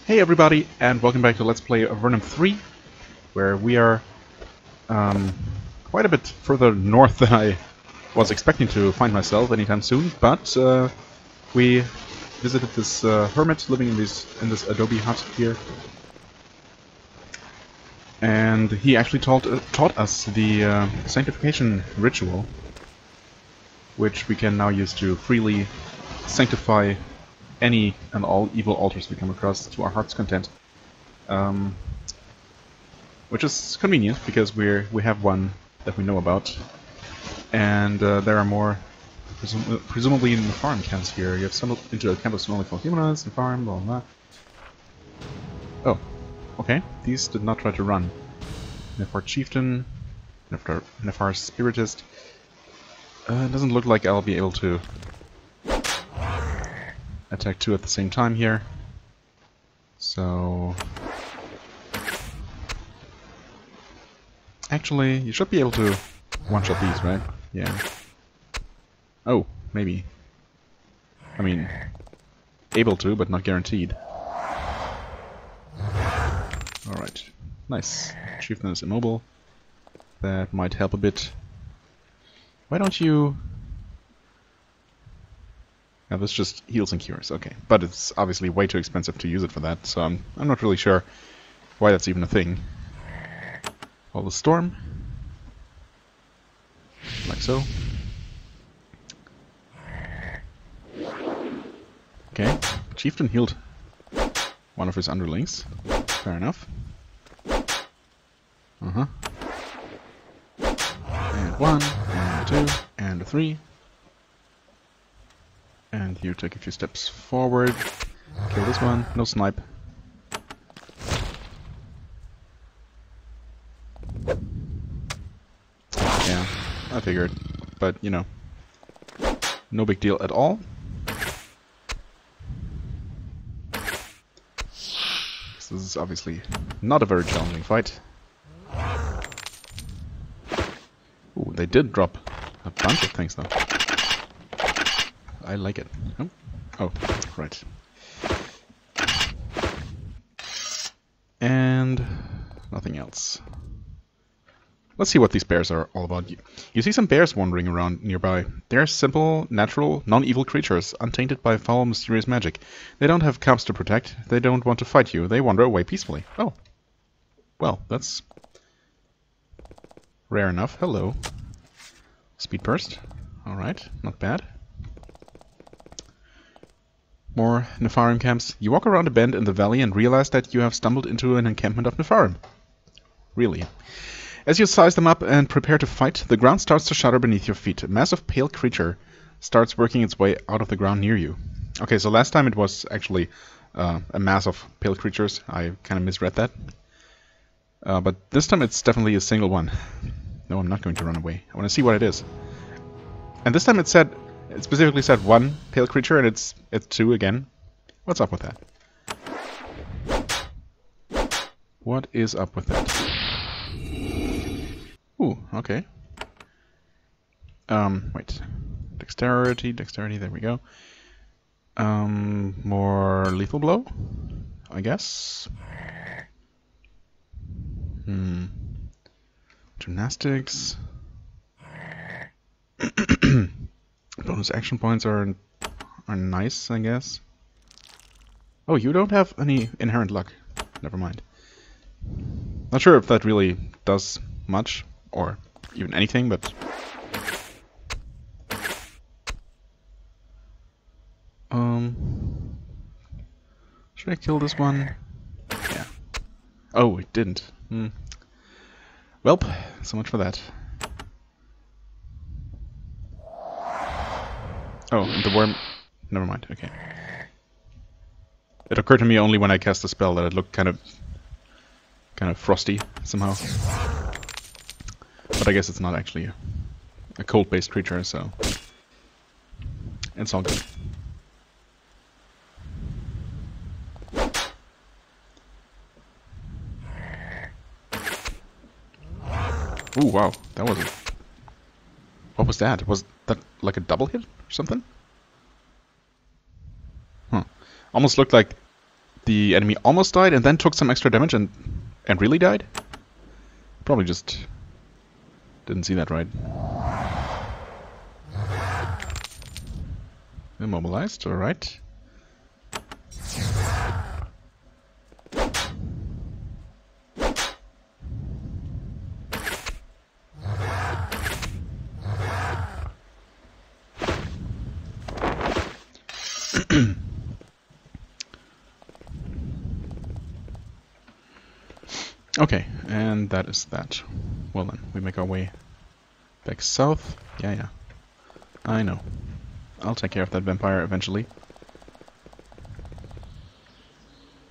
Hey everybody, and welcome back to Let's Play Avernum 3, where we are quite a bit further north than I was expecting to find myself anytime soon, but we visited this hermit living in this adobe hut here, and he actually taught us the sanctification ritual, which we can now use to freely sanctify any and all evil altars we come across to our heart's content, which is convenient because we have one that we know about, and there are more, presumably in the farm camps here. You have stumbled into a camp of only for humanoids and farm, blah blah. Oh, okay. These did not try to run. Nefar chieftain, Nefar spiritist. It doesn't look like I'll be able to attack two at the same time here. So actually, you should be able to one-shot these, right? Yeah. Oh, maybe. I mean, able to, but not guaranteed. Alright. Nice. Chieftain is immobile. That might help a bit. Why don't you... Yeah, this just heals and cures, okay. But it's obviously way too expensive to use it for that, so I'm not really sure why that's even a thing. All the storm. Like so. Okay, Chieftain healed one of his underlings. Fair enough. Uh-huh. And one, and two, and three. And you take a few steps forward. Kill this one. No snipe. Yeah, I figured. But, you know, no big deal at all. This is obviously not a very challenging fight. Ooh, they did drop a bunch of things though. I like it. Oh, oh, right. And nothing else. Let's see what these bears are all about. You see some bears wandering around nearby. They're simple, natural, non-evil creatures, untainted by foul, mysterious magic. They don't have cubs to protect. They don't want to fight you. They wander away peacefully. Oh. Well, that's rare enough. Hello. Speed burst. Alright, not bad. More Nepharim camps. You walk around a bend in the valley and realize that you have stumbled into an encampment of Nepharim. Really. As you size them up and prepare to fight, the ground starts to shudder beneath your feet. A massive pale creature starts working its way out of the ground near you. Okay, so last time it was actually a mass of pale creatures. I kind of misread that. But this time it's definitely a single one. No, I'm not going to run away. I want to see what it is. And this time it specifically said one pale creature, and it's two again. What's up with that? What is up with that? Ooh, okay. Wait. Dexterity, there we go. More lethal blow, I guess. Gymnastics. Bonus action points are nice, I guess. Oh, you don't have any inherent luck. Never mind. Not sure if that really does much, or even anything, but... Should I kill this one? Yeah. Oh, it didn't. Welp, so much for that. Oh, and the worm... Never mind, okay. It occurred to me only when I cast the spell that it looked kind of frosty, somehow. But I guess it's not actually a cold-based creature, so... It's all good. Ooh, wow, that was... What was that? Was that like a double hit or something? Huh. Almost looked like the enemy almost died and then took some extra damage and really died? Probably just didn't see that right. Immobilized, alright. Okay, and that is that. Well then, we make our way back south. Yeah, I know. I'll take care of that vampire eventually.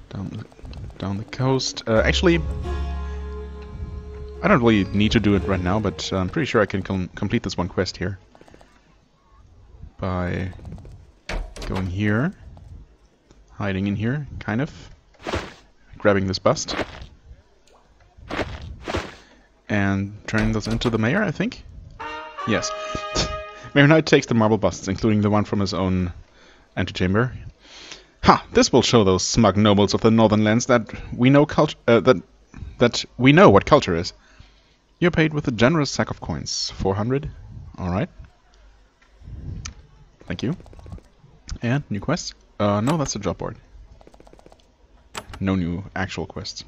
Down the coast. Actually, I don't really need to do it right now, but I'm pretty sure I can complete this one quest here. By going here. Hiding in here, kind of. Grabbing this bust. And turning those into the mayor, I think? Yes. Mayor Knight takes the marble busts, including the one from his own antechamber. Ha! This will show those smug nobles of the northern lands that we know that we know what culture is. You're paid with a generous sack of coins. 400. Alright. Thank you. And new quests? No, that's a job board. No new actual quests.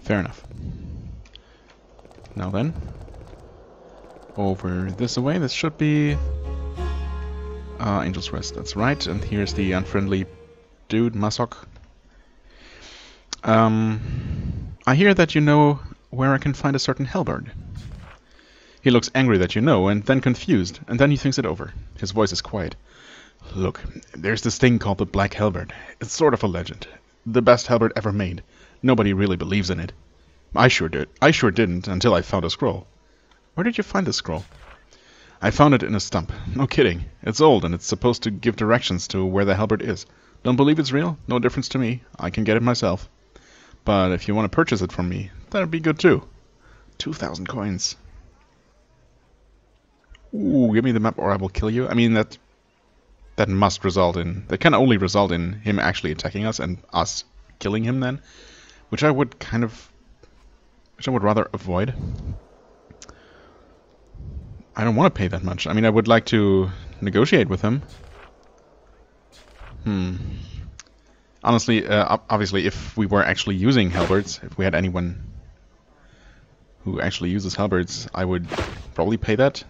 Fair enough. Now then, over this way, this should be Angel's Rest, that's right, and here's the unfriendly dude, Masok. I hear that you know where I can find a certain halberd. He looks angry that you know, and then confused, and then he thinks it over. His voice is quiet. Look, there's this thing called the Black Halberd. It's sort of a legend. The best halberd ever made. Nobody really believes in it. I sure didn't until I found a scroll. Where did you find this scroll? I found it in a stump. No kidding. It's old and it's supposed to give directions to where the halberd is. Don't believe it's real? No difference to me. I can get it myself. But if you want to purchase it from me, that'd be good too. 2,000 coins. Ooh, give me the map or I will kill you. I mean, that must result in... That can only result in him actually attacking us and us killing him then. Which I would kind of... Which I would rather avoid. I don't want to pay that much. I mean, I would like to negotiate with him. Honestly, obviously, if we were actually using halberds, if we had anyone who actually uses halberds, I would probably pay that.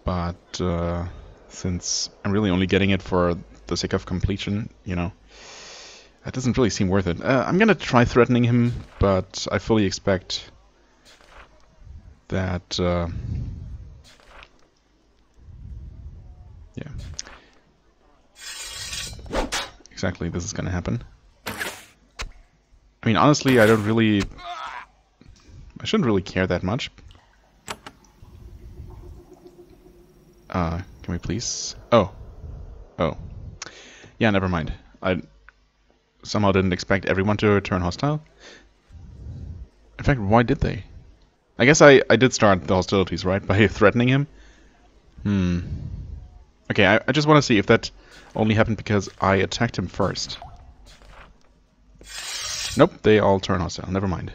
But since I'm really only getting it for the sake of completion, you know, that doesn't really seem worth it. I'm gonna try threatening him, but I fully expect that, yeah. Exactly, this is gonna happen. I mean, honestly, I shouldn't really care that much. Can we please? Oh. Yeah, never mind. I somehow didn't expect everyone to turn hostile. In fact, why did they? I guess I did start the hostilities, right? By threatening him? Okay, I just want to see if that only happened because I attacked him first. Nope, they all turn hostile. Never mind.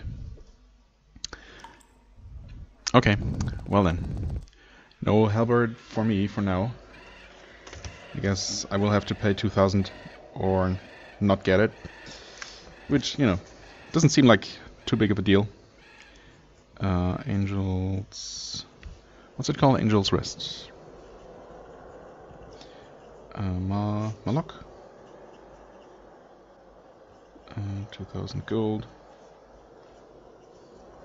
Okay, well then. No halberd for me for now. I guess I will have to pay 2,000 or not get it. Which, you know, doesn't seem like too big of a deal. Angels... What's it called? Angel's Rest. Malok? 2,000 gold.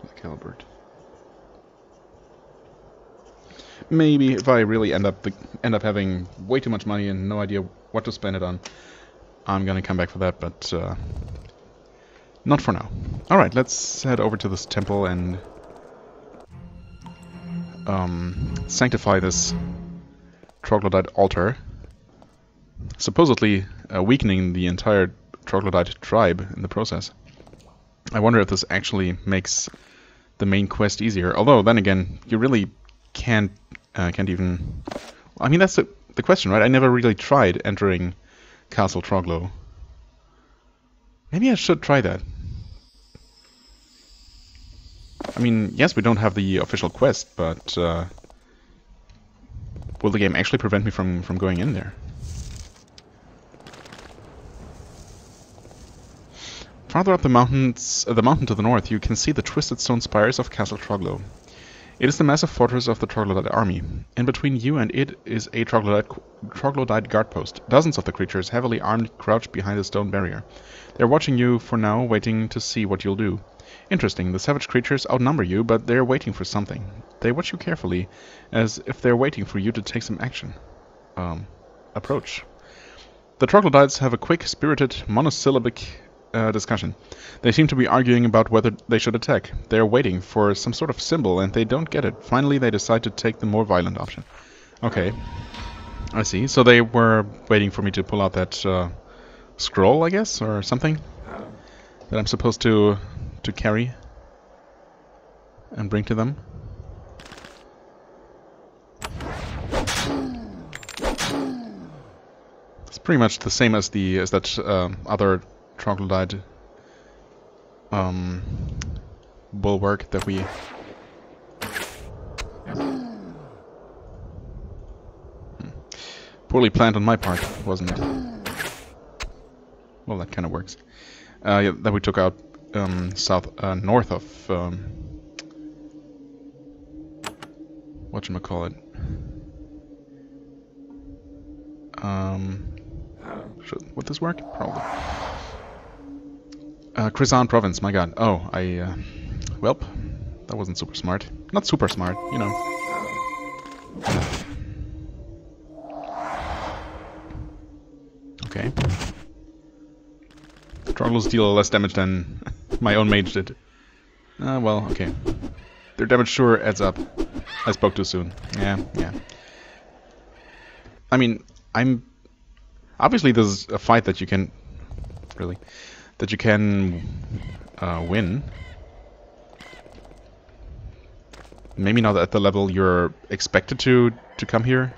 Black halberd. Maybe if I really end up having way too much money and no idea what to spend it on, I'm gonna come back for that, but not for now. Alright, let's head over to this temple and sanctify this Troglodyte altar, supposedly weakening the entire Troglodyte tribe in the process. I wonder if this actually makes the main quest easier, although then again, you really can't even... I mean, that's the question, right? I never really tried entering Castle Troglo. Maybe I should try that. I mean, yes, we don't have the official quest, but will the game actually prevent me from going in there? Farther up the mountain to the north, you can see the twisted stone spires of Castle Troglo. It is the massive fortress of the Troglodyte army. In between you and it is a Troglodyte guard post. Dozens of the creatures, heavily armed, crouch behind a stone barrier. They're watching you for now, waiting to see what you'll do. Interesting, the savage creatures outnumber you, but they're waiting for something. They watch you carefully, as if they're waiting for you to take some action. Approach. The Troglodytes have a quick, spirited, monosyllabic discussion. They seem to be arguing about whether they should attack. They're waiting for some sort of symbol and they don't get it. Finally, they decide to take the more violent option. Okay, I see. So they were waiting for me to pull out that scroll, I guess, or something that I'm supposed to carry and bring to them. It's pretty much the same as that other Troglodyte bulwark that we poorly planned on my part, wasn't it? Well, that kind of works. Yeah, that we took out north of whatchamacallit. Would this work? Probably. Krizan province, my god. Oh, welp. That wasn't super smart. Not super smart, you know. Okay. Troglos deal less damage than my own mage did. Well, okay. Their damage sure adds up. I spoke too soon. Yeah. I mean, obviously this is a fight that you can... Really? That you can win. Maybe not at the level you're expected to come here.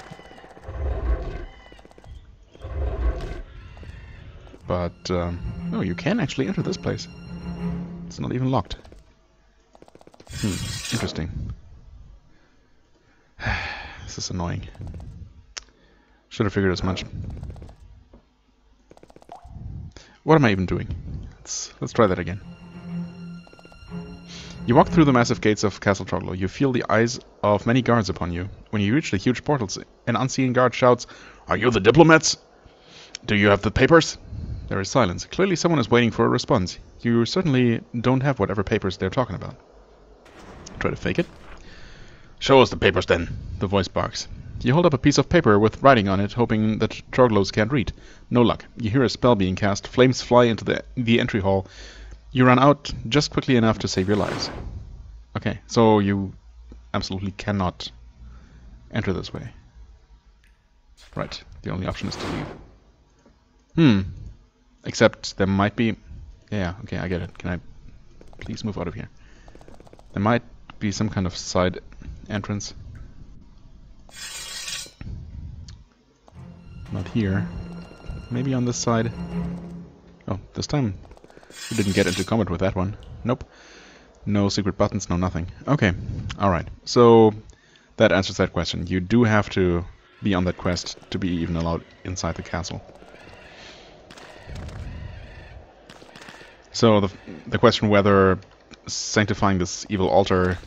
But, oh, you can actually enter this place. It's not even locked. Interesting. This is annoying. Should have figured as much. What am I even doing? Let's try that again. You walk through the massive gates of Castle Troglo. You feel the eyes of many guards upon you. When you reach the huge portals, an unseen guard shouts, "Are you the diplomats? Do you have the papers?" There is silence. Clearly someone is waiting for a response. You certainly don't have whatever papers they're talking about. Try to fake it. "Show us the papers then," the voice barks. You hold up a piece of paper with writing on it, hoping that Troglos can't read. No luck. You hear a spell being cast, flames fly into the entry hall. You run out just quickly enough to save your lives. Okay, so you absolutely cannot enter this way. Right, the only option is to leave. Except there might be... Yeah, okay, I get it. Can I please move out of here? There might be some kind of side entrance. Not here. Maybe on this side. Oh, this time we didn't get into combat with that one. Nope. No secret buttons, no nothing. Okay, alright. So that answers that question. You do have to be on that quest to be even allowed inside the castle. So the question whether sanctifying this evil altar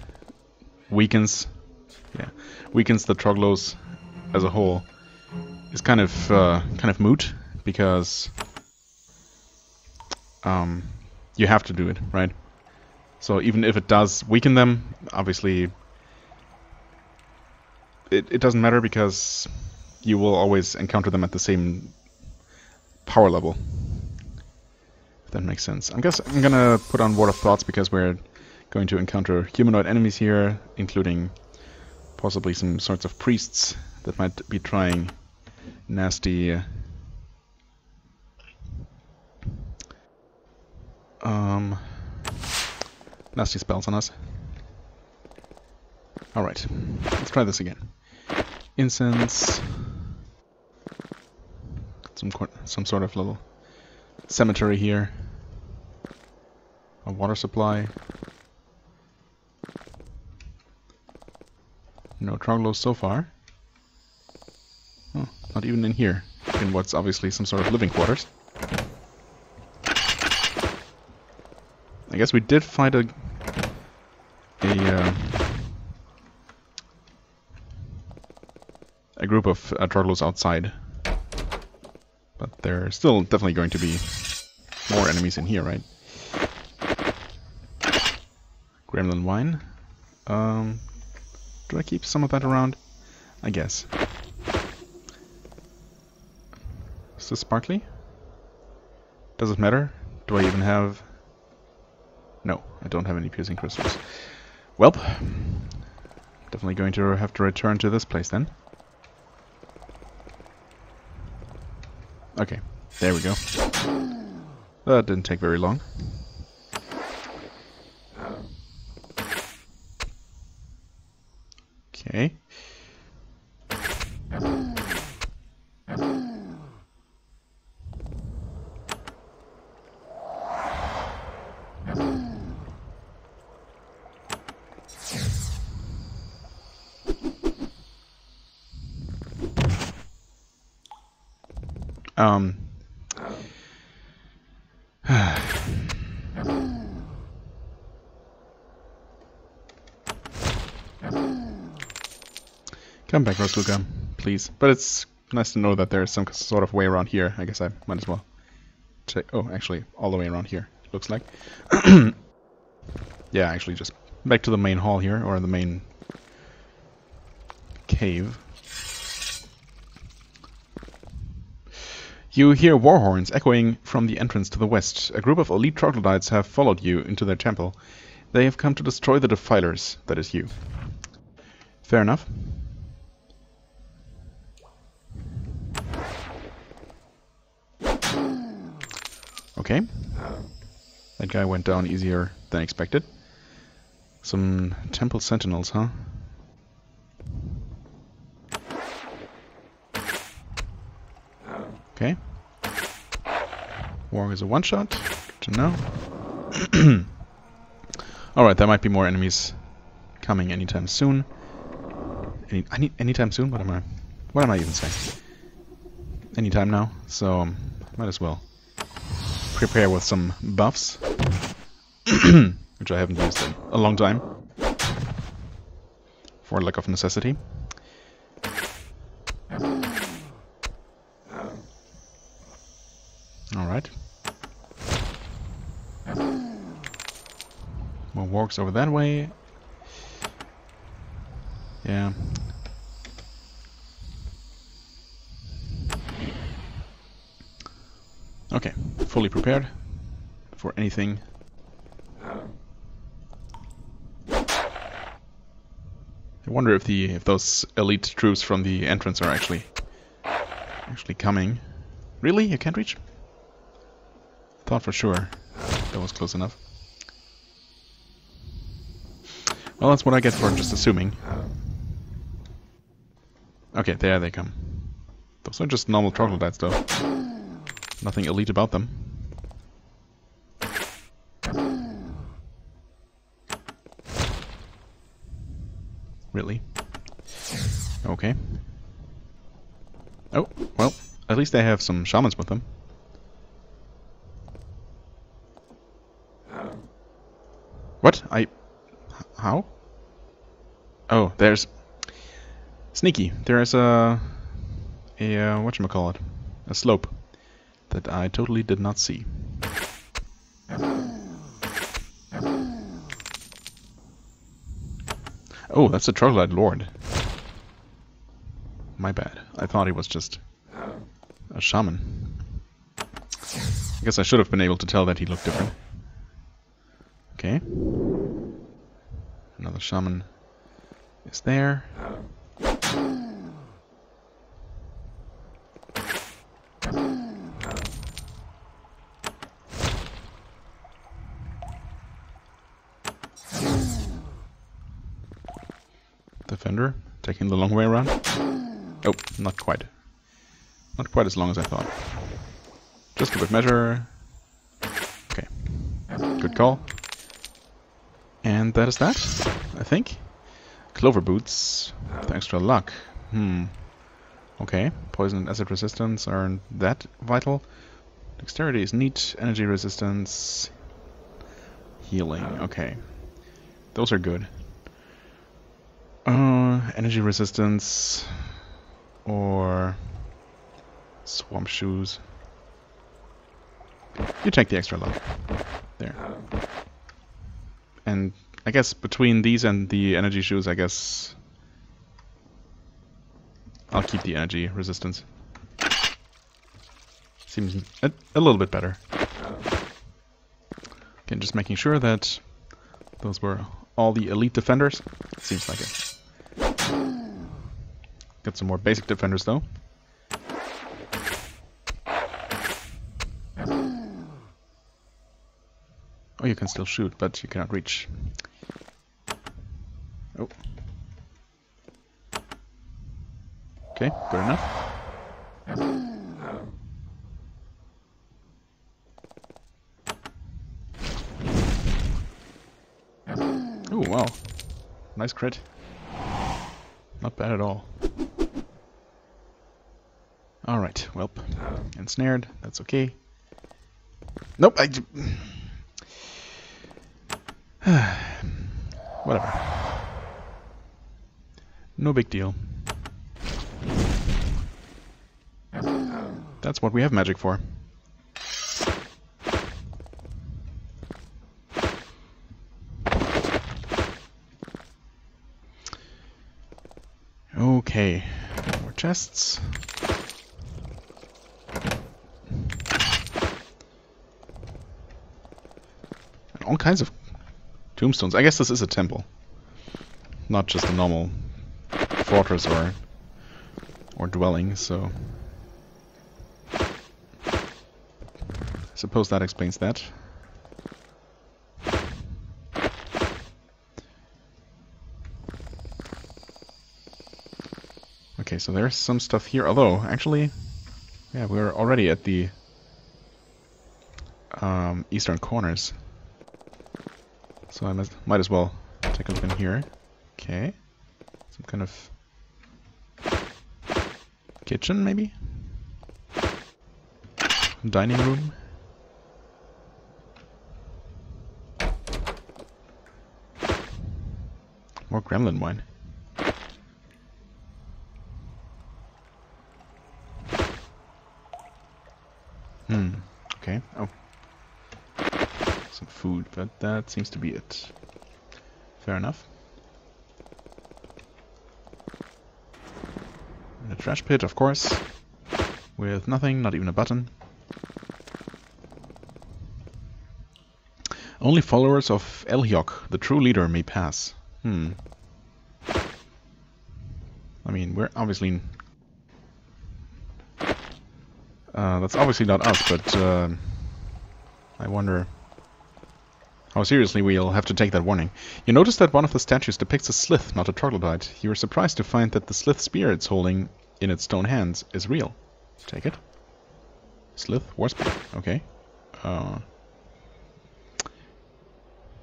weakens the Troglos as a whole is kind of moot, because you have to do it, right? So even if it does weaken them, obviously it doesn't matter, because you will always encounter them at the same power level. If that makes sense. I guess I'm gonna put on Word of Thoughts, because we're going to encounter humanoid enemies here, including possibly some sorts of priests that might be trying nasty nasty spells on us. Alright, let's try this again. Incense. some sort of little cemetery here. A water supply. No Troglos so far. Oh, not even in here. In what's obviously some sort of living quarters. I guess we did find a group of Troglos outside. But there are still definitely going to be more enemies in here, right? Gremlin wine. Do I keep some of that around? I guess. Is this sparkly? Does it matter? Do I even have... No, I don't have any piercing crystals. Well, definitely going to have to return to this place then. Okay, there we go. That didn't take very long. Okay. Come back, Rosluka, please. But it's nice to know that there's some sort of way around here. I guess I might as well check. Oh, actually, all the way around here, looks like. Yeah, actually, just back to the main hall here, or the main cave. You hear war horns echoing from the entrance to the west. A group of elite troglodytes have followed you into their temple. They have come to destroy the defilers, that is you. Fair enough. Okay. That guy went down easier than expected. Some temple sentinels, huh? Okay. Warg is a one-shot. Good to know. Alright, there might be more enemies coming anytime soon. Anytime soon? What am I even saying? Anytime now, so might as well prepare with some buffs, which I haven't used in a long time, for lack of necessity. Alright. More wargs over that way. Yeah. Okay, fully prepared for anything. I wonder if those elite troops from the entrance are actually coming. Really? You can't reach? Thought for sure that was close enough. Well, that's what I get for just assuming. Okay, there they come. Those are just normal troglodytes, though. Nothing elite about them. Really? Okay. Oh, well, at least they have some shamans with them. What? How? Oh, there's... Sneaky. There's a whatchamacallit? A slope that I totally did not see. Oh, that's a Troglodyte Lord. My bad. I thought he was just a shaman. I guess I should have been able to tell that he looked different. Okay. Another shaman is there. Defender, taking the long way around. Oh, not quite. Not quite as long as I thought. Just a good measure. Okay. Good call. And that is that, I think. Clover boots. With extra luck. Okay. Poison and acid resistance aren't that vital. Dexterity is neat. Energy resistance. Healing. Okay. Those are good. Energy resistance. Or swamp shoes. You take the extra luck. There. And I guess between these and the energy shoes, I guess I'll keep the energy resistance. Seems a little bit better. Again, just making sure that those were all the elite defenders. Seems like it. Got some more basic defenders though. Oh, you can still shoot, but you cannot reach. Oh. Okay, good enough. Oh, wow. Nice crit. Not bad at all. Alright, welp. Ensnared, that's okay. Nope, whatever. No big deal. That's what we have magic for. Okay, more chests. And all kinds of tombstones. I guess this is a temple, not just a normal fortress or dwelling. So I suppose that explains that. Okay, so there's some stuff here. Although, actually, yeah, we're already at the eastern corners. So I might as well take a look in here. Okay. Some kind of kitchen, maybe? Dining room? More gremlin wine. Okay. Oh. Some food, but that seems to be it. Fair enough. And a trash pit, of course. With nothing, not even a button. Only followers of Elhyok, the true leader, may pass. I mean, we're obviously... that's obviously not us, but I wonder how seriously we'll have to take that warning. You notice that one of the statues depicts a slith, not a troglodyte. You are surprised to find that the slith spear it's holding in its stone hands is real. Take it. Slith war spear. Okay.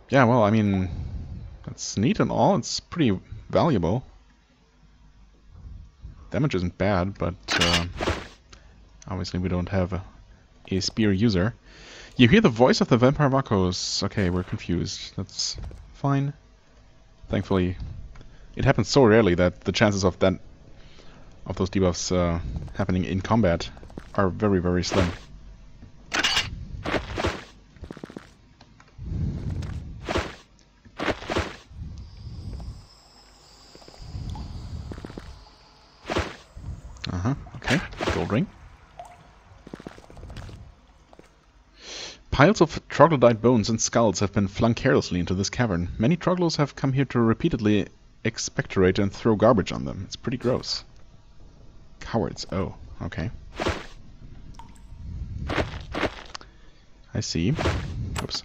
Yeah, well, I mean, that's neat and all. It's pretty valuable. Damage isn't bad, but obviously we don't have a spear user. You hear the voice of the vampire Vakos. Okay, we're confused. That's fine. Thankfully, it happens so rarely that the chances of those debuffs happening in combat are very, very slim. Okay. Gold ring. Piles of troglodyte bones and skulls have been flung carelessly into this cavern. Many troglos have come here to repeatedly expectorate and throw garbage on them. It's pretty gross. Cowards. Oh, okay. I see. Oops.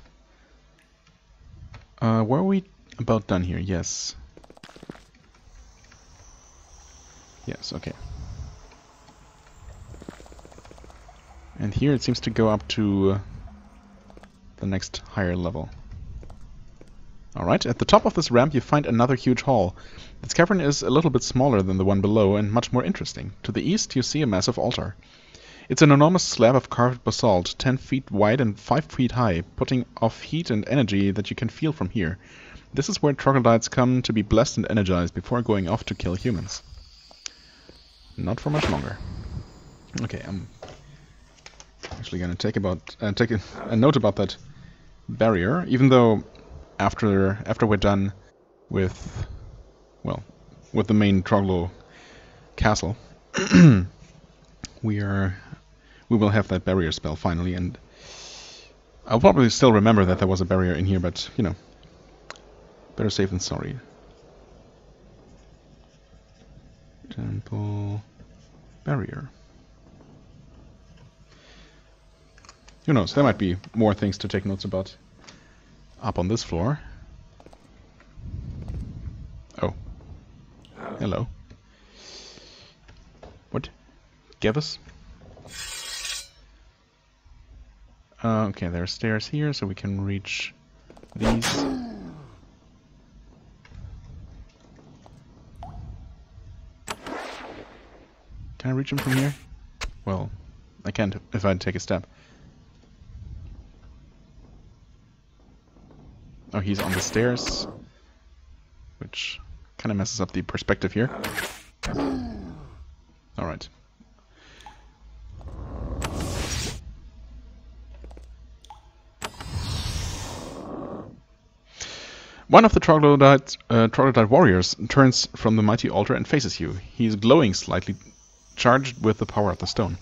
Were we about done here? Yes. Yes, okay. And here it seems to go up to the next higher level. Alright, at the top of this ramp you find another huge hall. Its cavern is a little bit smaller than the one below and much more interesting. To the east you see a massive altar. It's an enormous slab of carved basalt, 10 feet wide and 5 feet high, putting off heat and energy that you can feel from here. This is where troglodytes come to be blessed and energized before going off to kill humans. Not for much longer. Okay, I'm actually going to take a note about that barrier, even though after we're done with, well, with the main Troglo castle, we will have that barrier spell finally, and I'll probably still remember that there was a barrier in here, but you know, better safe than sorry. Temple barrier. Who knows, there might be more things to take notes about up on this floor. Oh. Hello. What? Gavus? Okay, there are stairs here, so we can reach these. Can I reach them from here? Well, I can't if I take a step. Oh, he's on the stairs, which kind of messes up the perspective here. Alright. One of the Troglodyte warriors turns from the mighty altar and faces you. He is glowing slightly, charged with the power of the stone.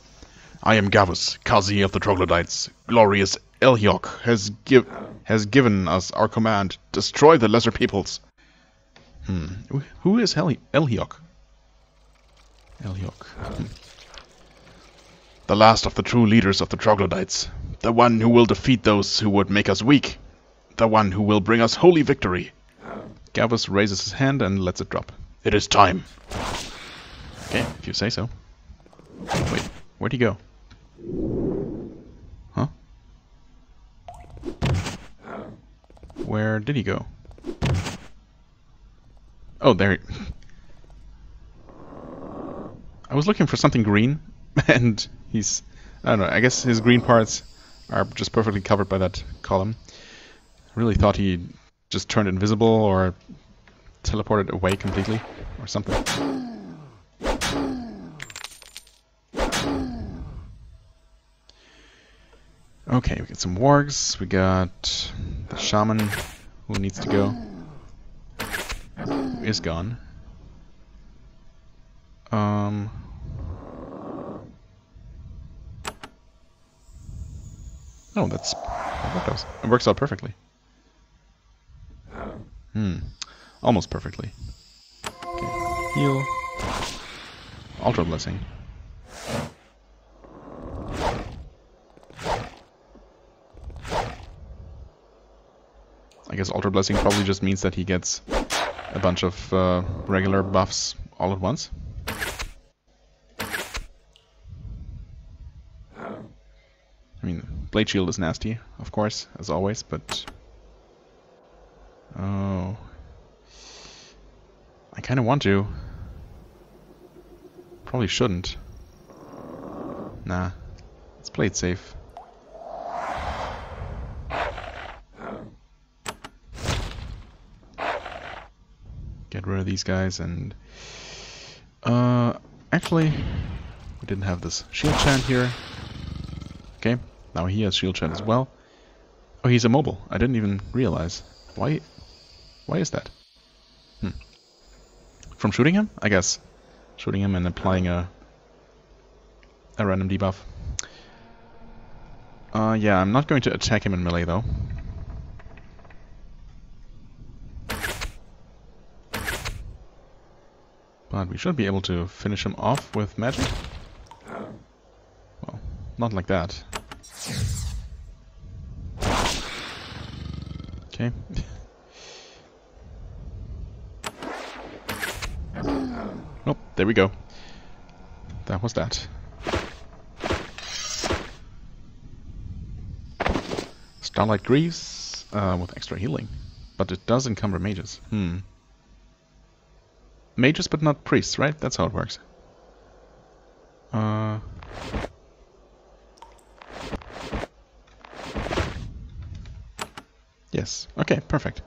I am Gavus, Kazi of the Troglodytes. Glorious Elhiok has given us our command. Destroy the lesser peoples. Who is Elhiok? Elhiok. The last of the true leaders of the Troglodytes. The one who will defeat those who would make us weak. The one who will bring us holy victory. Gavus raises his hand and lets it drop. It is time. Okay, if you say so. Wait, where'd he go? Huh? Where did he go? Oh, there. I was looking for something green, and he's... I don't know, I guess his green parts are just perfectly covered by that column. I really thought he just turned invisible or teleported away completely or something. Okay, we got some wargs, we got the shaman who needs to go, who is gone. Oh, it works out perfectly. Almost perfectly. Okay, heal. Ultra blessing. I guess Ultra Blessing probably just means that he gets a bunch of regular buffs all at once. I mean, Blade Shield is nasty, of course, as always, but... Oh... I kinda want to. Probably shouldn't. Nah. Let's play it safe. Get rid of these guys and... actually, we didn't have this shield chant here. Okay, now he has shield chant as well. Oh, he's immobile. I didn't even realize. Why is that? From shooting him? I guess. Shooting him and applying a random debuff. Yeah, I'm not going to attack him in melee though. But we should be able to finish him off with magic. Well, not like that. Okay. Oh, there we go. That was that. Starlight Greaves with extra healing. But it does encumber mages. Mages but not priests, right? That's how it works. Yes. Okay, perfect.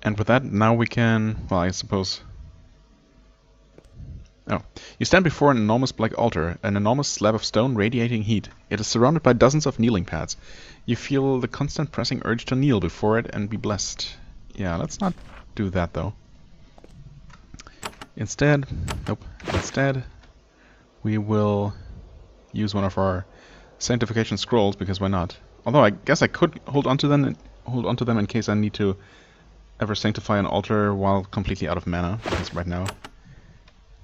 And with that, now we can... Well, I suppose... Oh. You stand before an enormous black altar, an enormous slab of stone radiating heat. It is surrounded by dozens of kneeling pads. You feel the constant pressing urge to kneel before it and be blessed. Yeah, let's not do that, though. Instead... Nope. Instead, we will use one of our sanctification scrolls, because why not? Although I guess I could hold on to them in case I need to ever sanctify an altar while completely out of mana, because right now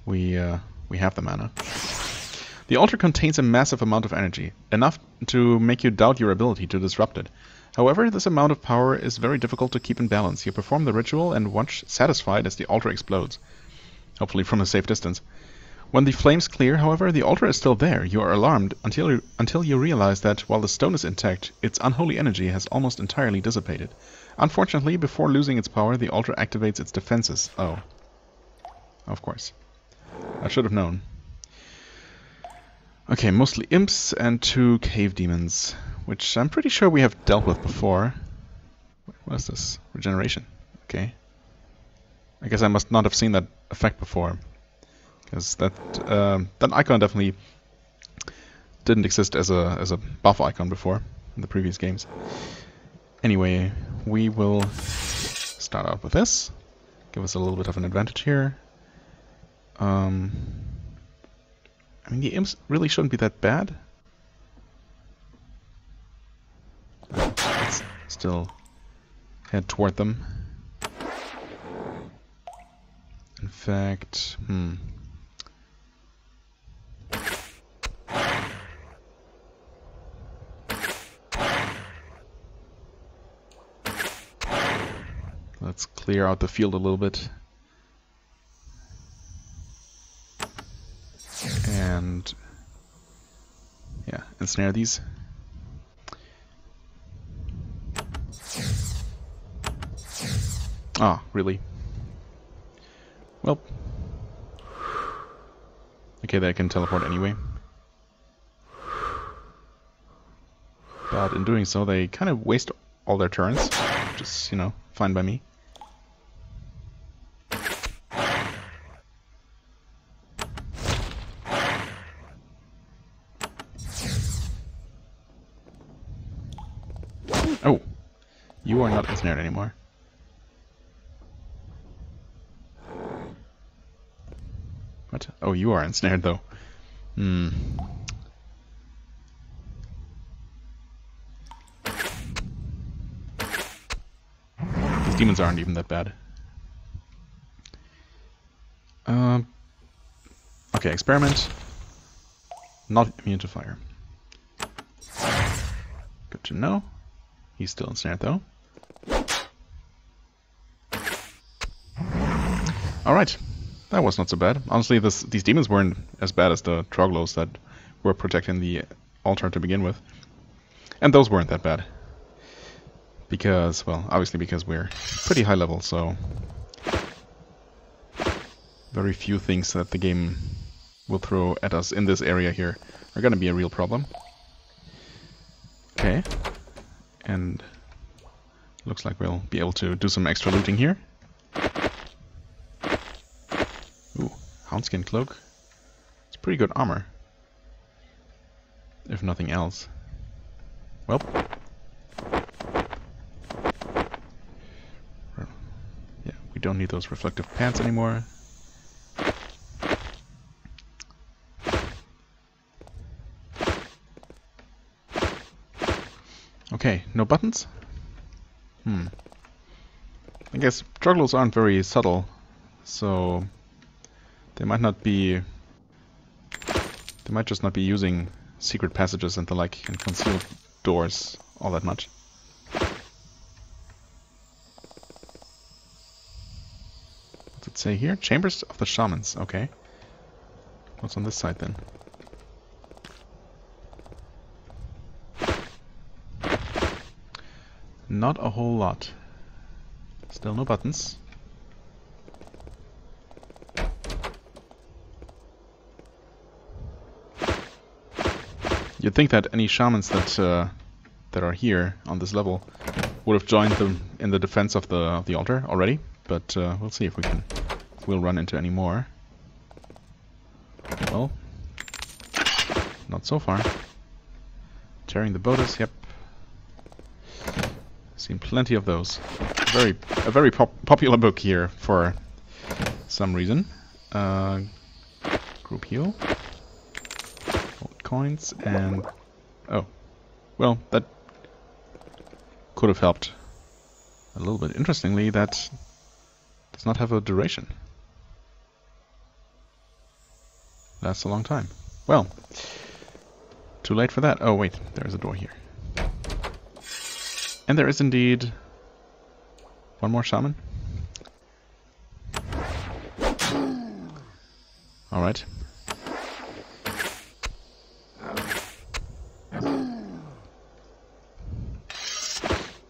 we have the mana. The altar contains a massive amount of energy, enough to make you doubt your ability to disrupt it. However, this amount of power is very difficult to keep in balance. You perform the ritual and watch satisfied as the altar explodes, hopefully from a safe distance. When the flames clear, however, the altar is still there. You are alarmed until you realize that, while the stone is intact, its unholy energy has almost entirely dissipated. Unfortunately, before losing its power, the altar activates its defenses. Oh. Of course. I should have known. Okay, mostly imps and 2 cave demons, which I'm pretty sure we have dealt with before. What is this? Regeneration. Okay. I guess I must not have seen that effect before. Because that icon definitely didn't exist as a buff icon before in the previous games. Anyway, we will start out with this. Give us a little bit of an advantage here. I mean, the imps really shouldn't be that bad. Let's still head toward them. In fact, let's clear out the field a little bit. And yeah, ensnare these. Ah, really? Well. Okay, they can teleport anyway. But in doing so, they kind of waste all their turns. Which is, you know, fine by me. Oh, you are not ensnared anymore. What? Oh, you are ensnared though. These demons aren't even that bad. Okay, experiment. Not immune to fire. Good to know. He's still ensnared though. Alright, that was not so bad. Honestly, these demons weren't as bad as the Troglodytes that were protecting the altar to begin with. And those weren't that bad. Because, well, obviously because we're pretty high level, so very few things that the game will throw at us in this area here are gonna be a real problem. Okay. And looks like we'll be able to do some extra looting here. Ooh, Houndskin Cloak. It's pretty good armor. If nothing else. Well. Yeah, we don't need those reflective pants anymore. Okay, no buttons? I guess Troglodytes aren't very subtle, so they might not be... They might just not be using secret passages and the like and concealed doors all that much. What's it say here? Chambers of the Shamans, okay. What's on this side then? Not a whole lot. Still no buttons. You'd think that any shamans that are here on this level would have joined them in the defense of the altar already, but we'll see if we'll run into any more. Well, not so far. Tearing the Bodas, yep. Seen plenty of those. A very popular book here for some reason. Group heal. Gold coins and... oh. Well, that could have helped a little bit. Interestingly, that does not have a duration. Lasts a long time. Well, too late for that. Oh wait, there is a door here. And there is indeed one more shaman. Alright.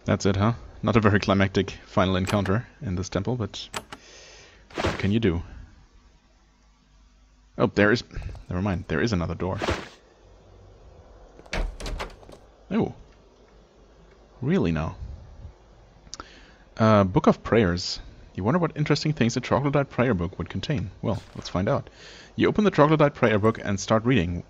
That's it, huh? Not a very climactic final encounter in this temple, but what can you do? Oh, there is... never mind, there is another door. Oh. Really now? Book of Prayers. You wonder what interesting things a Troglodyte prayer book would contain. Well, let's find out. You open the Troglodyte prayer book and start reading.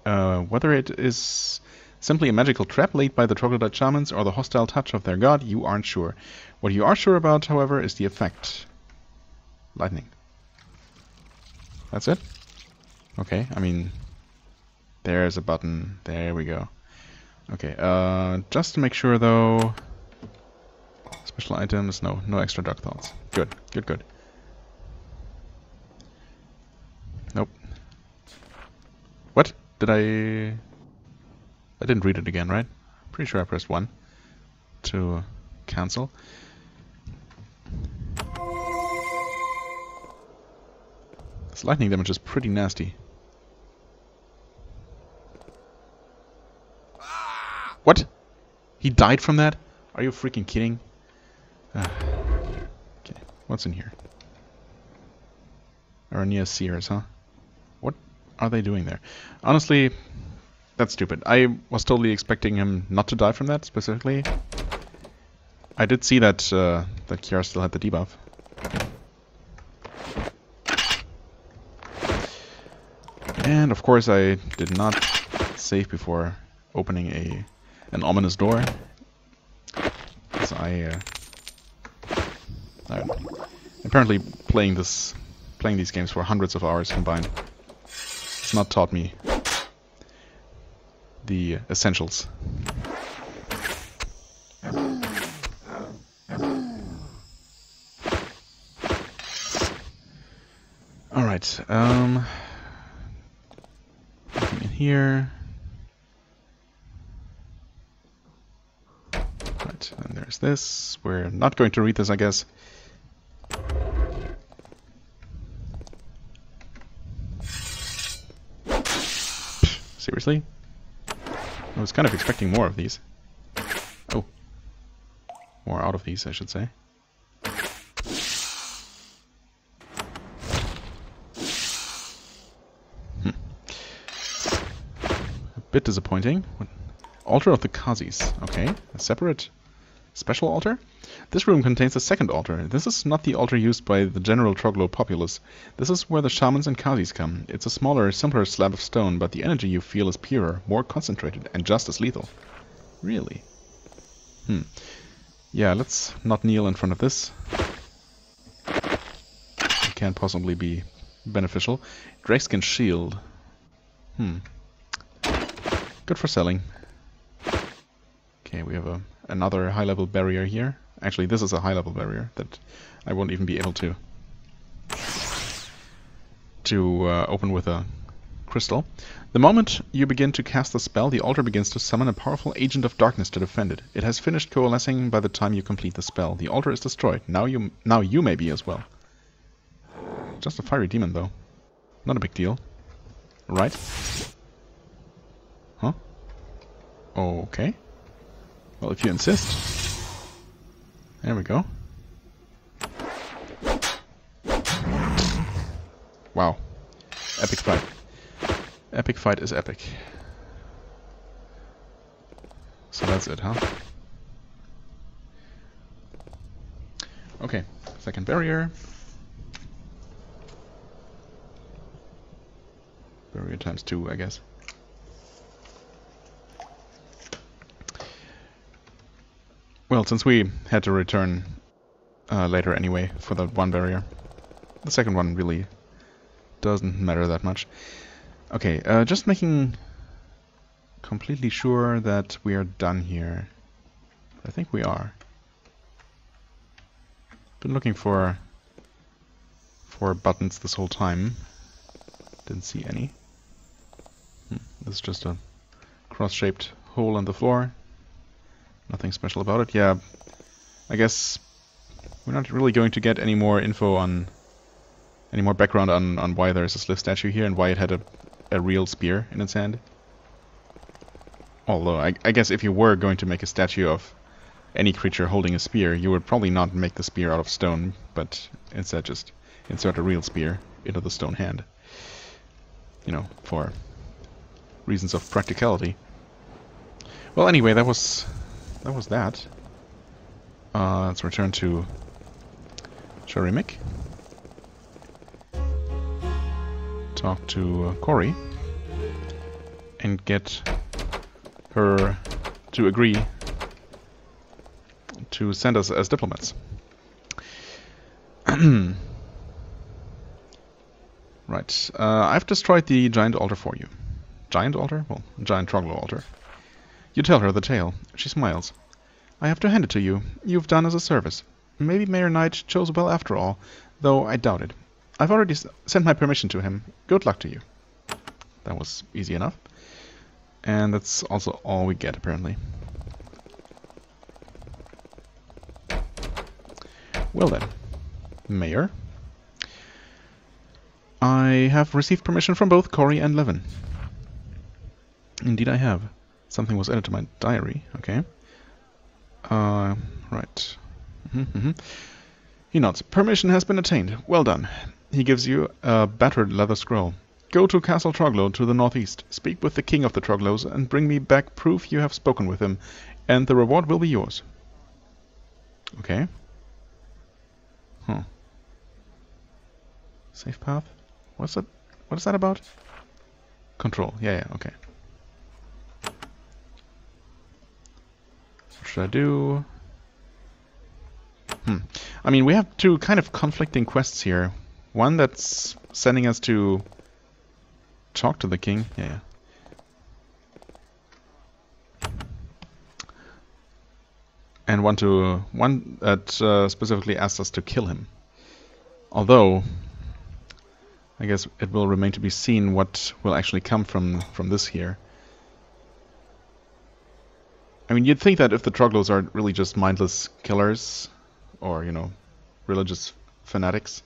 Whether it is simply a magical trap laid by the Troglodyte shamans or the hostile touch of their god, you aren't sure. What you are sure about, however, is the effect. Lightning. That's it? Okay, I mean... there's a button. There we go. Okay, just to make sure though... special items, no extra dark thoughts. Good, good, good. Nope. What? Did I didn't read it again, right? Pretty sure I pressed 1 to cancel. This lightning damage is pretty nasty. What? He died from that? Are you freaking kidding? Okay, what's in here? Arania Seers, huh? What are they doing there? Honestly, that's stupid. I was totally expecting him not to die from that, specifically. I did see that that Kiara still had the debuff. And of course I did not save before opening an ominous door. Because I'm apparently playing these games for hundreds of hours combined. It's not taught me the essentials. Alright, nothing in here. Right, and there's this. We're not going to read this, I guess. Seriously? I was kind of expecting more of these. Oh. More out of these, I should say. A bit disappointing. Altar of the Kazis. Okay, a separate special altar? This room contains a second altar. This is not the altar used by the general Troglo populace. This is where the shamans and Kazis come. It's a smaller, simpler slab of stone, but the energy you feel is purer, more concentrated, and just as lethal. Really? Yeah, let's not kneel in front of this. It can't possibly be beneficial. Drakeskin shield. Good for selling. Okay, we have another high-level barrier here. Actually, this is a high-level barrier that I won't even be able to open with a crystal. The moment you begin to cast the spell, the altar begins to summon a powerful agent of darkness to defend it. It has finished coalescing by the time you complete the spell. The altar is destroyed. Now you may be as well. Just a fiery demon, though. Not a big deal. Right? Huh? Okay. Well, if you insist. There we go. Wow. Epic fight. Epic fight is epic. So that's it, huh? Okay. Second barrier. Barrier times 2, I guess. Well, since we had to return later anyway for that one barrier, the second one really doesn't matter that much. Okay, just making completely sure that we are done here. I think we are. Been looking for buttons this whole time. Didn't see any. This is just a cross-shaped hole in the floor. Nothing special about it. Yeah, I guess we're not really going to get any more info on, any more background on why there's a Sliff statue here and why it had a real spear in its hand. Although, I guess if you were going to make a statue of any creature holding a spear, you would probably not make the spear out of stone, but instead just insert a real spear into the stone hand. You know, for reasons of practicality. Well, anyway, that was that. Let's return to remake. Talk to Corey and get her to agree to send us as diplomats. Right. I've destroyed the giant altar for you. Giant altar? Well, giant Troglo altar. You tell her the tale. She smiles. I have to hand it to you. You've done us a service. Maybe Mayor Knight chose well after all, though I doubt it. I've already sent my permission to him. Good luck to you. That was easy enough. And that's also all we get, apparently. Well then, Mayor. I have received permission from both Corey and Levin. Indeed I have. Something was added to my diary. Okay. Right. He nods. Permission has been attained. Well done. He gives you a battered leather scroll. Go to Castle Troglo to the northeast. Speak with the king of the Troglos and bring me back proof you have spoken with him, and the reward will be yours. Okay. Huh. Safe path? What's that? What is that about? Control. Yeah, okay. What should I do? I mean, we have two kind of conflicting quests here. One that's sending us to talk to the king. Yeah. And one that specifically asks us to kill him. Although, I guess it will remain to be seen what will actually come from this here. I mean, you'd think that if the Troglos are really just mindless killers, or, you know, religious fanatics,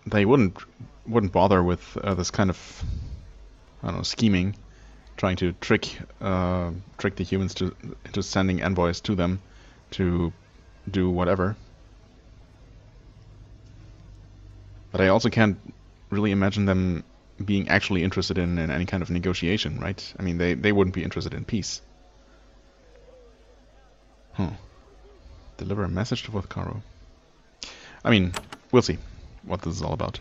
they wouldn't bother with this kind of, I don't know, scheming, trying to trick the humans into sending envoys to them to do whatever. But I also can't really imagine them being actually interested in any kind of negotiation, right? I mean, they wouldn't be interested in peace. Huh. Deliver a message to Vothkaro. I mean, we'll see what this is all about.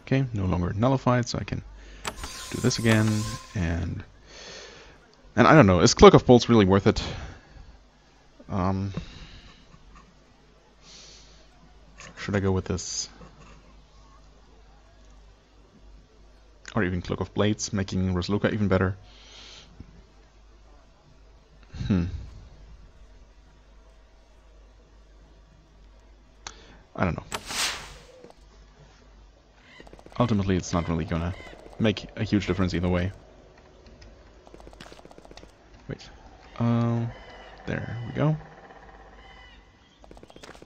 Okay, no longer nullified, so I can do this again, and I don't know, is Cloak of Bolts really worth it? Should I go with this? Or even Cloak of Blades, making Rosluka even better. I don't know. Ultimately, it's not really gonna make a huge difference either way. Wait. There we go.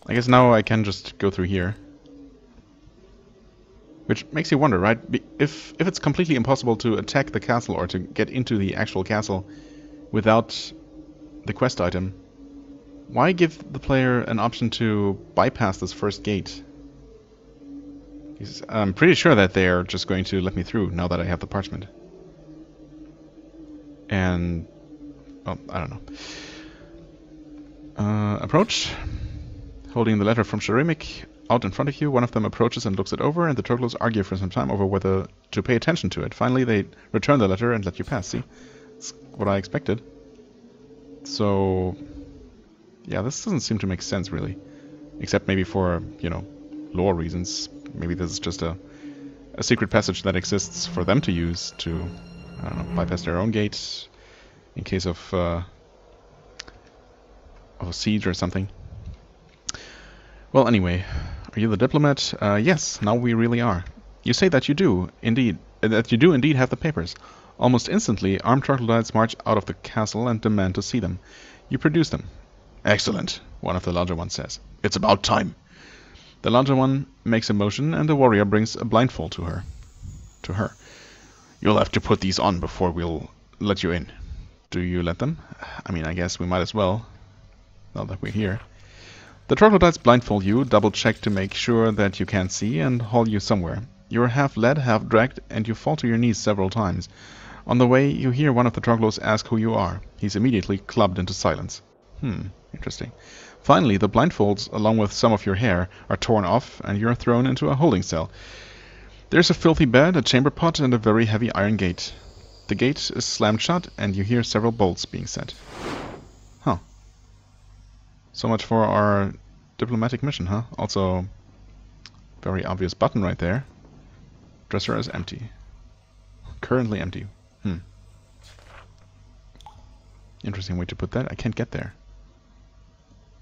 I guess now I can just go through here. Which makes you wonder, right? If it's completely impossible to attack the castle or to get into the actual castle without the quest item, why give the player an option to bypass this first gate? I'm pretty sure that they're just going to let me through now that I have the parchment. And, well, I don't know. Approach. Holding the letter from Sharemik out in front of you, one of them approaches and looks it over, and the Troglos argue for some time over whether to pay attention to it. Finally, they return the letter and let you pass. See? That's what I expected. So, yeah, this doesn't seem to make sense, really. Except maybe for, you know, lore reasons. Maybe this is just a secret passage that exists for them to use to, I don't know, bypass their own gates in case of a siege or something. Well, anyway, are you the diplomat? Yes, now we really are. You say that you do indeed have the papers. Almost instantly, armed Troglodytes march out of the castle and demand to see them. You produce them. Excellent, one of the larger ones says. It's about time. The larger one makes a motion, and the warrior brings a blindfold to her. You'll have to put these on before we'll let you in. Do you let them? I mean, I guess we might as well, now that we're here. The Troglodytes blindfold you, double-check to make sure that you can't see, and haul you somewhere. You're half led, half dragged, and you fall to your knees several times. On the way, you hear one of the Troglos ask who you are. He's immediately clubbed into silence. Interesting. Finally, the blindfolds, along with some of your hair, are torn off, and you're thrown into a holding cell. There's a filthy bed, a chamber pot, and a very heavy iron gate. The gate is slammed shut, and you hear several bolts being set. Huh. So much for our diplomatic mission, huh? Also, very obvious button right there. Dresser is empty. Currently empty. Interesting way to put that. I can't get there.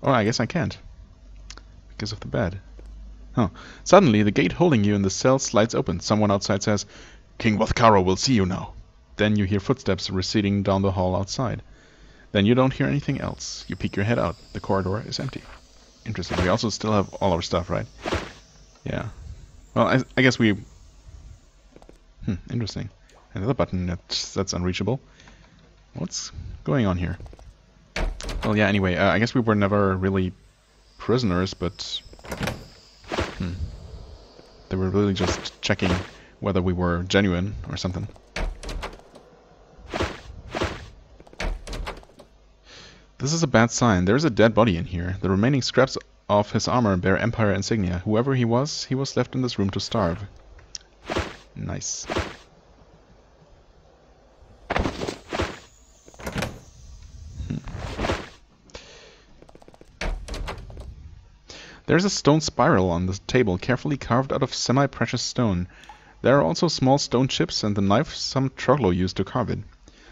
Oh, I guess I can't. Because of the bed. Huh. Suddenly, the gate holding you in the cell slides open. Someone outside says, King Vothkaro will see you now. Then you hear footsteps receding down the hall outside. Then you don't hear anything else. You peek your head out. The corridor is empty. Interesting. We also still have all our stuff, right? Yeah. Well, I guess we... interesting. Another button that's unreachable. What's going on here? Well, yeah, anyway, I guess we were never really prisoners, but... They were really just checking whether we were genuine or something. This is a bad sign. There's a dead body in here. The remaining scraps of his armor bear Empire insignia. Whoever he was left in this room to starve. Nice. There's a stone spiral on the table, carefully carved out of semi-precious stone. There are also small stone chips and the knife some Troglo used to carve it.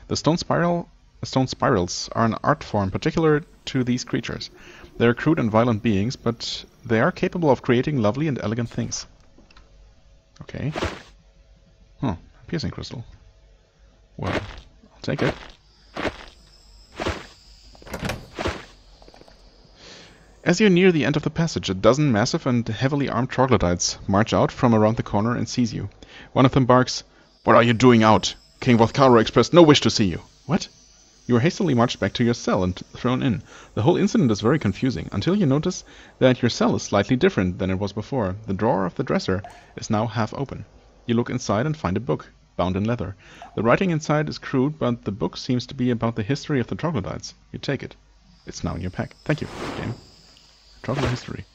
The stone spirals are an art form particular to these creatures. They are crude and violent beings, but they are capable of creating lovely and elegant things. Okay. Huh, piercing crystal. Well, I'll take it. As you near the end of the passage, a dozen massive and heavily armed Troglodytes march out from around the corner and seize you. One of them barks, "What are you doing out? King Vothkaro expressed no wish to see you." What? You are hastily marched back to your cell and thrown in. The whole incident is very confusing, until you notice that your cell is slightly different than it was before. The drawer of the dresser is now half open. You look inside and find a book, bound in leather. The writing inside is crude, but the book seems to be about the history of the Troglodytes. You take it. It's now in your pack. Thank you, game. Troglo history.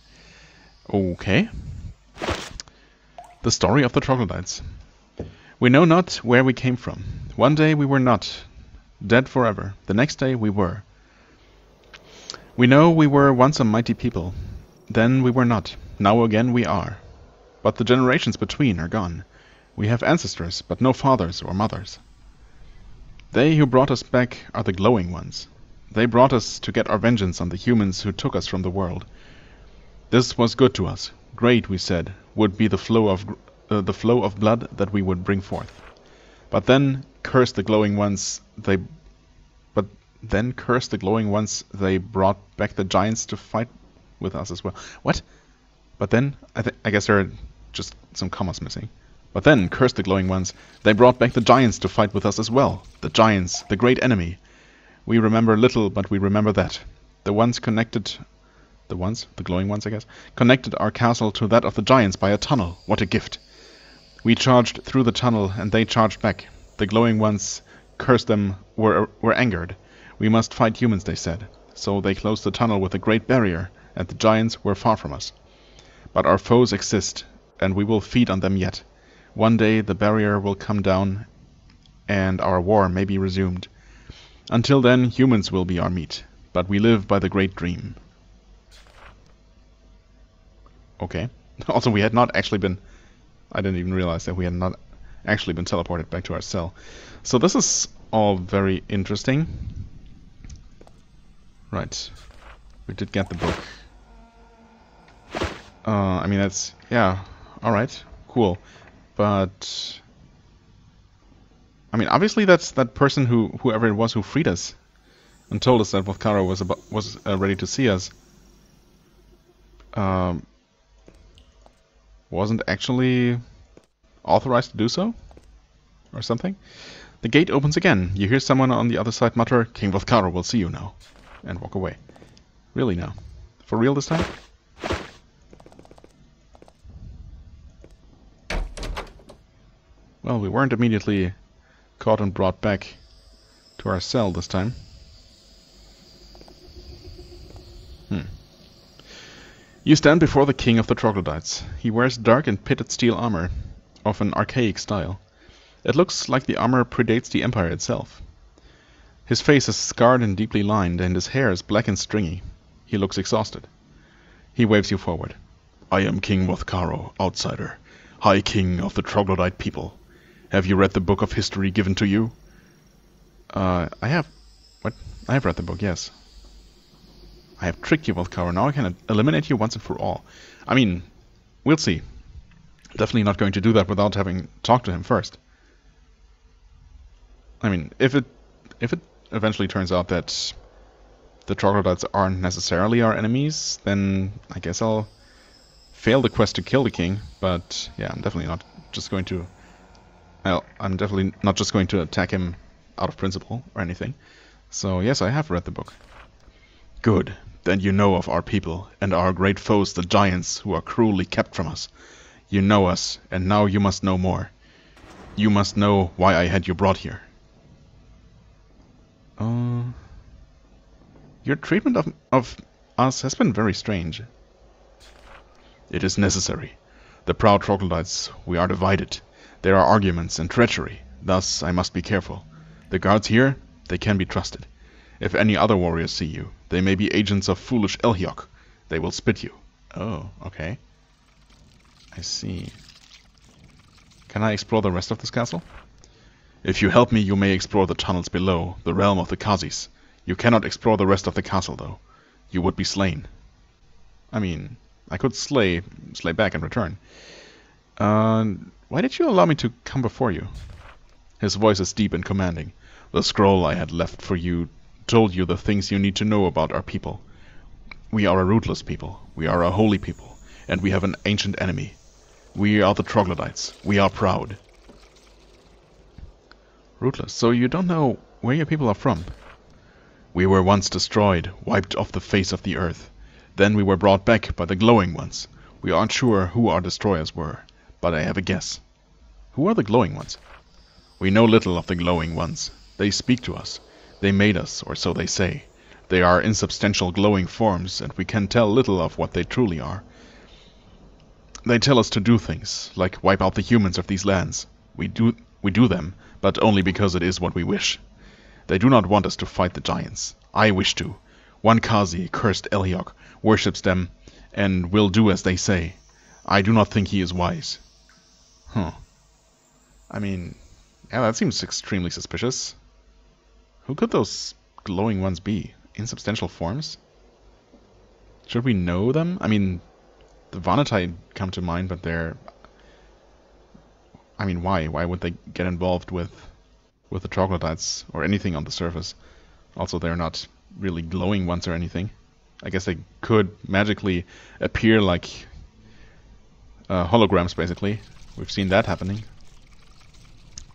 Okay. The story of the Troglodytes. We know not where we came from. One day we were not, dead forever. The next day we were. We know we were once a mighty people. Then we were not. Now again we are. But the generations between are gone. We have ancestors, but no fathers or mothers. They who brought us back are the glowing ones. They brought us to get our vengeance on the humans who took us from the world. This was good to us. Great, we said, would be the flow of blood that we would bring forth. But then cursed the glowing ones. They brought back the giants to fight with us as well. What? But then, I guess there are just some commas missing. But then, cursed the glowing ones, they brought back the giants to fight with us as well. The giants, the great enemy. We remember little, but we remember that. The glowing ones, I guess, connected our castle to that of the giants by a tunnel. What a gift. We charged through the tunnel, and they charged back. The glowing ones cursed them, were angered. We must fight humans, they said. So they closed the tunnel with a great barrier, and the giants were far from us. But our foes exist, and we will feed on them yet. One day the barrier will come down, and our war may be resumed. Until then, humans will be our meat, but we live by the great dream. Okay. Also, we had not actually been... I didn't even realize that we had not actually been teleported back to our cell. So this is all very interesting. Right. We did get the book. I mean, that's... yeah, alright, cool. But... I mean, obviously that's that person whoever it was who freed us and told us that Volcaro was ready to see us. Wasn't actually authorized to do so? Or something? The gate opens again. You hear someone on the other side mutter, "King Volcaro will see you now." And walk away. Really now? For real this time? Well, we weren't immediately caught and brought back to our cell this time. You stand before the king of the Troglodytes. He wears dark and pitted steel armor, of an archaic style. It looks like the armor predates the Empire itself. His face is scarred and deeply lined, and his hair is black and stringy. He looks exhausted. He waves you forward. "I am King Volcaro, outsider, High King of the Troglodyte people. Have you read the book of history given to you?" I have. What? I have read the book, yes. I have tricked you, Volcaro. Now I can eliminate you once and for all. I mean, we'll see. Definitely not going to do that without having talked to him first. I mean, if it eventually turns out that the Troglodytes aren't necessarily our enemies, then I guess I'll fail the quest to kill the king. But yeah, I'm definitely not just going to... Well, I'm definitely not just going to attack him out of principle or anything. So yes, I have read the book. Good. Then you know of our people, and our great foes, the giants, who are cruelly kept from us. You know us, and now you must know more. You must know why I had you brought here. Your treatment of us has been very strange. It is necessary. The proud Troglodytes, we are divided. There are arguments and treachery. Thus, I must be careful. The guards here, they can be trusted. If any other warriors see you, they may be agents of foolish Elhiok. They will spit you. Oh, okay. I see. Can I explore the rest of this castle? If you help me, you may explore the tunnels below, the realm of the Khazis. You cannot explore the rest of the castle, though. You would be slain. I mean, I could slay back and return. Why did you allow me to come before you? His voice is deep and commanding. The scroll I had left for you told you the things you need to know about our people. We are a rootless people. We are a holy people. And we have an ancient enemy. We are the Troglodytes. We are proud. Rootless. So you don't know where your people are from? We were once destroyed, wiped off the face of the earth. Then we were brought back by the glowing ones. We aren't sure who our destroyers were, but I have a guess. Who are the glowing ones? We know little of the glowing ones. They speak to us. They made us, or so they say. They are insubstantial glowing forms, and we can tell little of what they truly are. They tell us to do things, like wipe out the humans of these lands. We do them, but only because it is what we wish. They do not want us to fight the giants. I wish to. One Khazi, cursed Elhiok, worships them, and will do as they say. I do not think he is wise. Huh. I mean, yeah, that seems extremely suspicious. Who could those glowing ones be? Insubstantial forms? Should we know them? I mean, the Vanatai come to mind, but they're... I mean, why? Why would they get involved with the Troglodytes or anything on the surface? Also, they're not really glowing ones or anything. I guess they could magically appear like holograms, basically. We've seen that happening.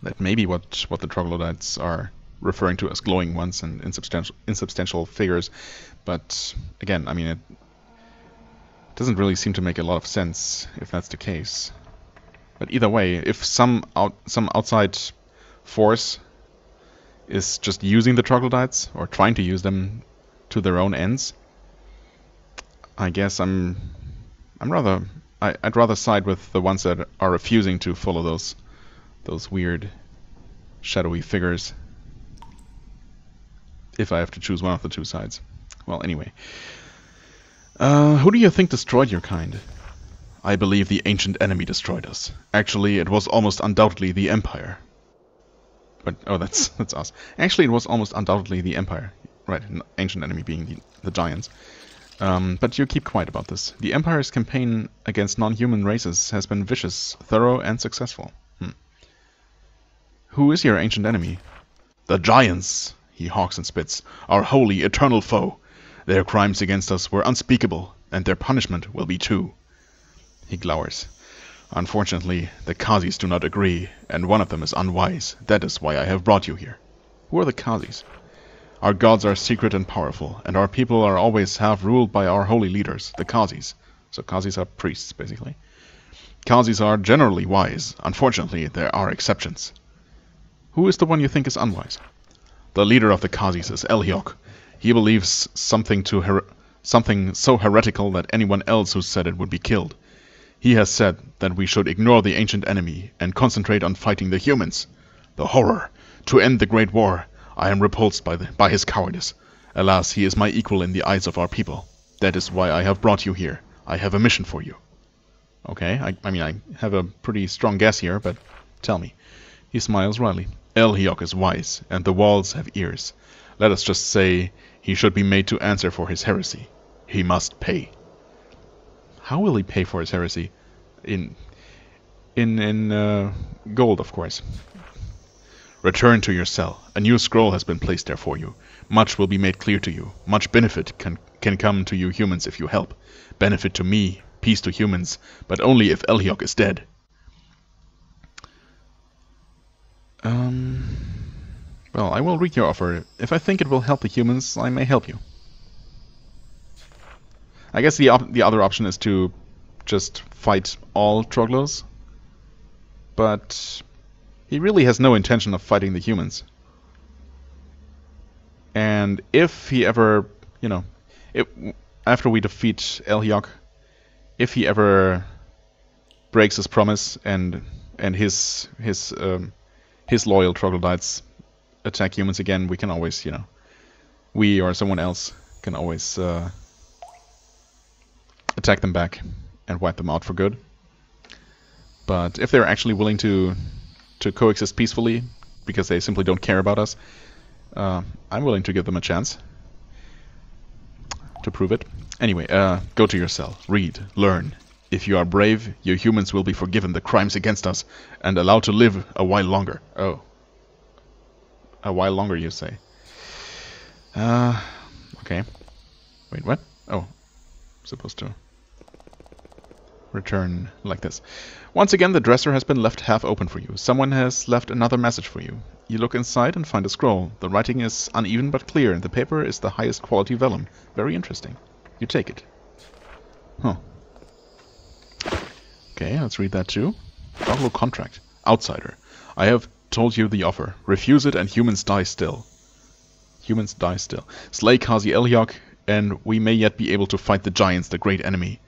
That may be what the Troglodytes are referring to as glowing ones and insubstantial figures. But again, I mean, it doesn't really seem to make a lot of sense if that's the case. But either way, if some outside force is just using the Troglodytes or trying to use them to their own ends, I guess I'd rather side with the ones that are refusing to follow those weird shadowy figures, if I have to choose one of the two sides. Well, anyway. Who do you think destroyed your kind? I believe the ancient enemy destroyed us. Actually, it was almost undoubtedly the Empire. But, oh, that's us. Actually, it was almost undoubtedly the Empire. Right, an ancient enemy being the giants. But you keep quiet about this. The Empire's campaign against non-human races has been vicious, thorough, and successful. Who is your ancient enemy? The giants, he hawks and spits, our holy, eternal foe. Their crimes against us were unspeakable, and their punishment will be too. He glowers. Unfortunately, the Khazis do not agree, and one of them is unwise. That is why I have brought you here. Who are the Khazis? Our gods are secret and powerful, and our people are always ruled by our holy leaders, the Khazis. So Khazis are priests, basically. Khazis are generally wise. Unfortunately, there are exceptions. Who is the one you think is unwise? The leader of the Khazis is Eliok. He believes something so heretical that anyone else who said it would be killed. He has said that we should ignore the ancient enemy and concentrate on fighting the humans. The horror! To end the Great War! I am repulsed by his cowardice. Alas, he is my equal in the eyes of our people. That is why I have brought you here. I have a mission for you. Okay, I mean, I have a pretty strong guess here, but tell me. He smiles wryly. Elhiok is wise, and the walls have ears. Let us just say he should be made to answer for his heresy. He must pay. How will he pay for his heresy? In gold, of course. Return to your cell. A new scroll has been placed there for you. Much will be made clear to you. Much benefit can come to you humans if you help. Benefit to me, peace to humans, but only if Elhiok is dead. Well, I will read your offer. If I think it will help the humans, I may help you. I guess the other option is to just fight all Troglos, but he really has no intention of fighting the humans. And if he ever, after we defeat Elhiok, if he ever breaks his promise and his loyal Troglodytes attack humans again, we can always, we or someone else can always attack them back and wipe them out for good. But if they're actually willing to coexist peacefully, because they simply don't care about us, I'm willing to give them a chance to prove it. Anyway, go to your cell, read, learn. If you are brave, your humans will be forgiven the crimes against us and allowed to live a while longer. Oh. A while longer, you say? Okay. Wait, what? Oh. I'm supposed to return like this. Once again, the dresser has been left half open for you. Someone has left another message for you. You look inside and find a scroll. The writing is uneven but clear, and the paper is the highest quality vellum. Very interesting. You take it. Huh. Okay, let's read that too. Troglo contract. Outsider. I have told you the offer. Refuse it and humans die still. Humans die still. Slay Khazi Elhiok, and we may yet be able to fight the giants, the great enemy.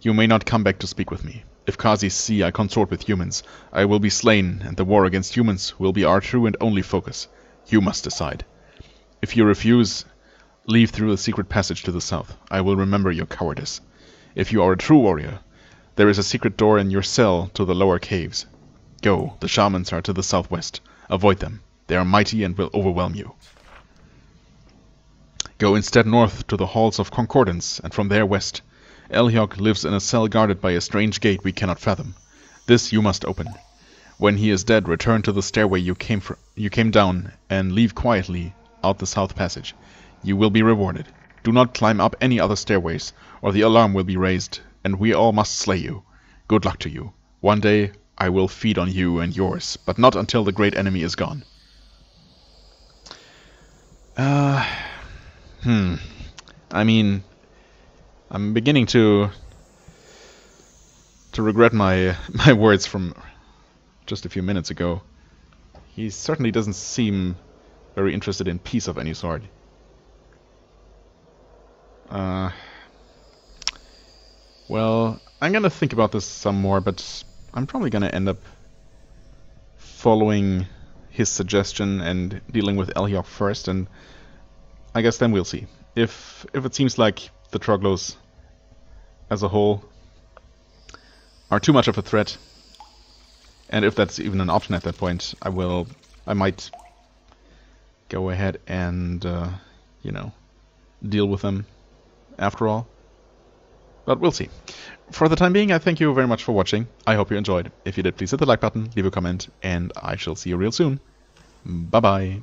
You may not come back to speak with me. If Khazis see I consort with humans, I will be slain, and the war against humans will be our true and only focus. You must decide. If you refuse, leave through the secret passage to the south. I will remember your cowardice. If you are a true warrior, there is a secret door in your cell to the lower caves. Go, the shamans are to the southwest. Avoid them. They are mighty and will overwhelm you. Go instead north to the halls of Concordance, and from there west. Elhiok lives in a cell guarded by a strange gate we cannot fathom. This you must open. When he is dead, return to the stairway you came down, and leave quietly out the south passage. You will be rewarded. Do not climb up any other stairways, or the alarm will be raised, and we all must slay you. Good luck to you. One day I will feed on you and yours, but not until the great enemy is gone. I mean, I'm beginning to regret my words from just a few minutes ago. He certainly doesn't seem very interested in peace of any sort. Well, I'm gonna think about this some more, but I'm probably gonna end up following his suggestion and dealing with Eliok first, and I guess then we'll see. If it seems like the Troglos as a whole are too much of a threat, and if that's even an option at that point, I might go ahead and you know, deal with them after all. But we'll see. For the time being, I thank you very much for watching. I hope you enjoyed. If you did, please hit the like button, leave a comment, and I shall see you real soon. Bye bye.